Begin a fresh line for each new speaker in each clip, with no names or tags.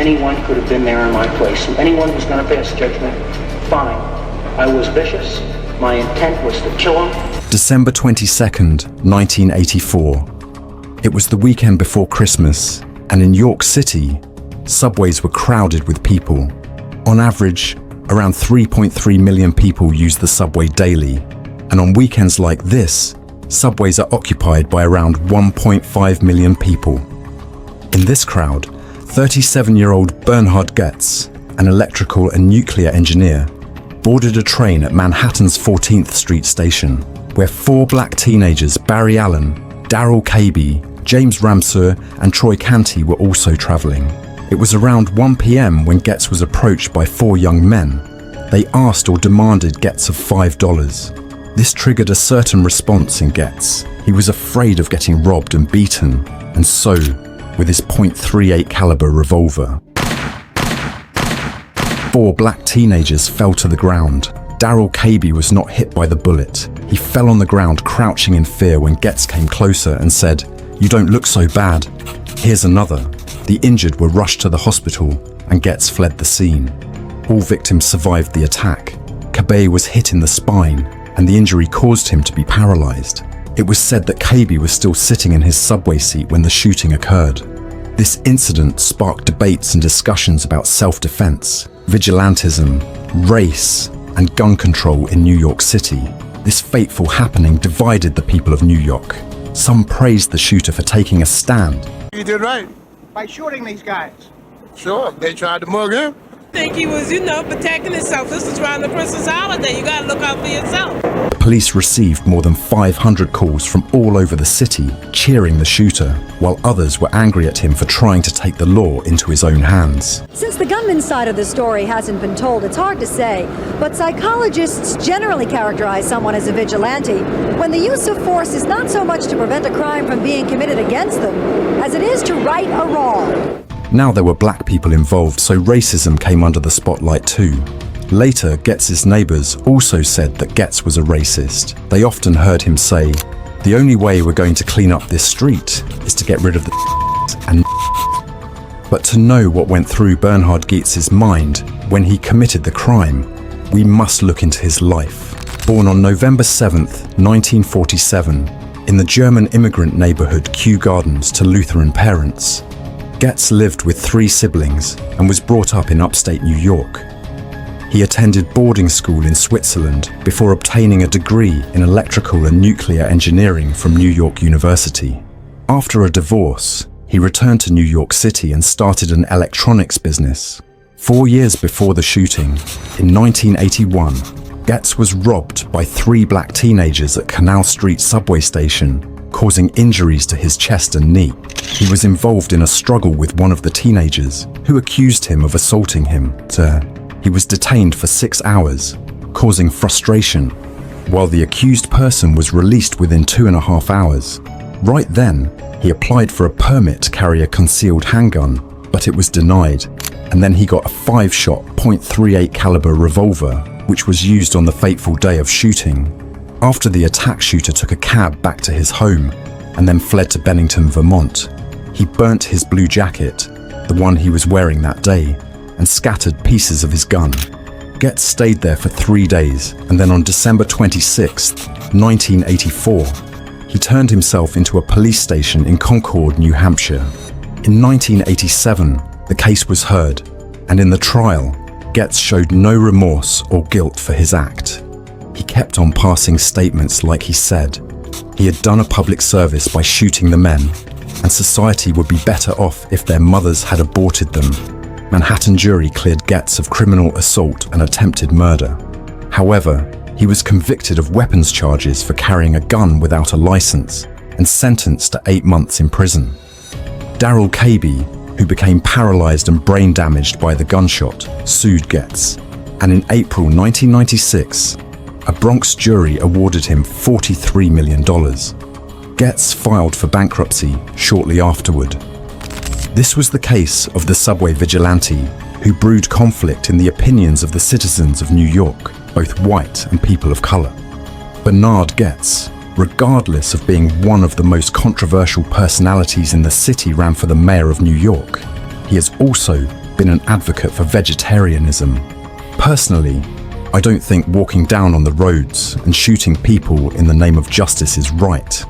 anyone could have been there in my place, and anyone who's going to pass judgment, fine. I was vicious. My intent was to kill him.
December 22nd, 1984. It was the weekend before Christmas, and in York City, subways were crowded with people. On average, around 3.3 million people use the subway daily, and on weekends like this, subways are occupied by around 1.5 million people. In this crowd, 37-year-old Bernhard Goetz, an electrical and nuclear engineer, boarded a train at Manhattan's 14th Street station, where 4 black teenagers, Barry Allen, Darrell Cabey, James Ramseur, and Troy Canty, were also traveling. It was around 1 p.m. when Goetz was approached by 4 young men. They asked or demanded Goetz of $5. This triggered a certain response in Goetz. He was afraid of getting robbed and beaten, and so, with his .38 caliber revolver, 4 black teenagers fell to the ground. Darrell Cabey was not hit by the bullet. He fell on the ground crouching in fear when Goetz came closer and said, "You don't look so bad. Here's another." The injured were rushed to the hospital and Goetz fled the scene. All victims survived the attack. Cabey was hit in the spine and the injury caused him to be paralyzed. It was said that Cabey was still sitting in his subway seat when the shooting occurred. This incident sparked debates and discussions about self-defense, vigilantism, race, and gun control in New York City. This fateful happening divided the people of New York. Some praised the shooter for taking a stand.
He did right.
By shooting these guys.
Sure, they tried to mug him.
I think he was, protecting himself. This is around the Christmas holiday. You gotta look out for yourself.
The police received more than 500 calls from all over the city, cheering the shooter, while others were angry at him for trying to take the law into his own hands.
Since the gunman's side of the story hasn't been told, it's hard to say, but psychologists generally characterize someone as a vigilante when the use of force is not so much to prevent a crime from being committed against them, as it is to right a wrong.
Now there were black people involved, so racism came under the spotlight too. Later, Goetz's neighbors also said that Goetz was a racist. They often heard him say, "The only way we're going to clean up this street is to get rid of the and." But to know what went through Bernhard Goetz's mind when he committed the crime, we must look into his life. Born on November 7th, 1947, in the German immigrant neighborhood Kew Gardens to Lutheran parents, Goetz lived with 3 siblings and was brought up in upstate New York. He attended boarding school in Switzerland before obtaining a degree in electrical and nuclear engineering from New York University. After a divorce, he returned to New York City and started an electronics business. 4 years before the shooting, in 1981, Goetz was robbed by 3 black teenagers at Canal Street subway station, causing injuries to his chest and knee. He was involved in a struggle with one of the teenagers, who accused him of assaulting him. He was detained for 6 hours, causing frustration, while the accused person was released within 2.5 hours. Right then, he applied for a permit to carry a concealed handgun, but it was denied, and then he got a 5-shot .38 caliber revolver, which was used on the fateful day of shooting. After the attack, shooter took a cab back to his home and then fled to Bennington, Vermont. He burnt his blue jacket, the one he was wearing that day, and scattered pieces of his gun. Goetz stayed there for 3 days, and then on December 26, 1984, he turned himself into a police station in Concord, New Hampshire. In 1987, the case was heard, and in the trial, Goetz showed no remorse or guilt for his act. He kept on passing statements like he said he had done a public service by shooting the men, and society would be better off if their mothers had aborted them. Manhattan jury cleared Goetz of criminal assault and attempted murder. However, he was convicted of weapons charges for carrying a gun without a license and sentenced to 8 months in prison. Darrell Cabey, who became paralyzed and brain damaged by the gunshot, sued Goetz, and in April 1996, a Bronx jury awarded him $43 million. Goetz filed for bankruptcy shortly afterward. This was the case of the subway vigilante who brewed conflict in the opinions of the citizens of New York, both white and people of color. Bernhard Goetz, regardless of being one of the most controversial personalities in the city, ran for the mayor of New York. He has also been an advocate for vegetarianism. Personally, I don't think walking down on the roads and shooting people in the name of justice is right.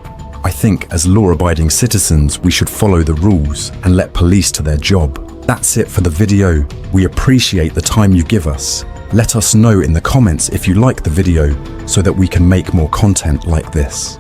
I think as law-abiding citizens, we should follow the rules and let police to their job. That's it for the video. We appreciate the time you give us. Let us know in the comments if you like the video so that we can make more content like this.